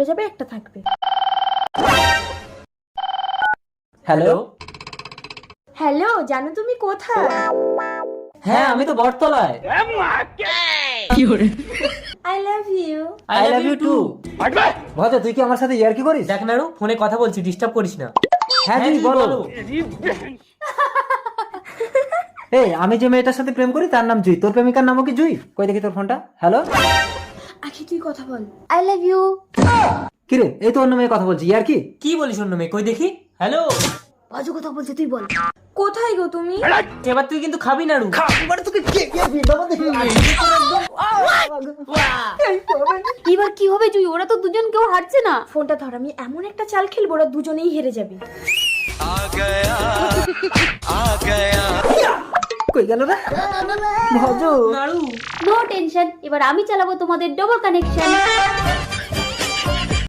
যাবে, একটা থাকবে। হ্যালো। হ্যালো, জানো তুমি কোথায়? হ্যাঁ, আমি তো বটতলায়। I love you. I love you too. Bhaja, তুই কি আমার সাথে ইয়ার্কি করিস? দেখ নাড়ু, ফোনে কথা বলছি, ডিস্টার্ব করিস না। হ্যাঁ তুই বলো। এই, আমি যে মেয়েটার সাথে প্রেম করি তার নাম জুই, তোর প্রেমিকার নামও কি জুই? কই দেখি তোর ফোনটা। হ্যালো। আখি তুই কথা বল। I love you. কিরে, এই তো অন্য মেয়ে কথা বলছি, ইয়ার্কি? কি বলিস অন্য মেয়ে? কই দেখি। হ্যালো। বাজু কথা বলছে, তুই বল। কোথায় গো তুমি? এবার তুই কিন্তু খাবি নাড়ু। এবার কি হবে জুই? ওরা তো দুজন কেউ হারছে না। ফোনটা ধর, আমি এমন একটা চাল খেলবো ওরা দুজনেই হেরে যাবে। কই গেল রে ভজ? নাড়ু। নো টেনশন, এবার আমি চালাবো তোমাদের ডবল কানেকশন।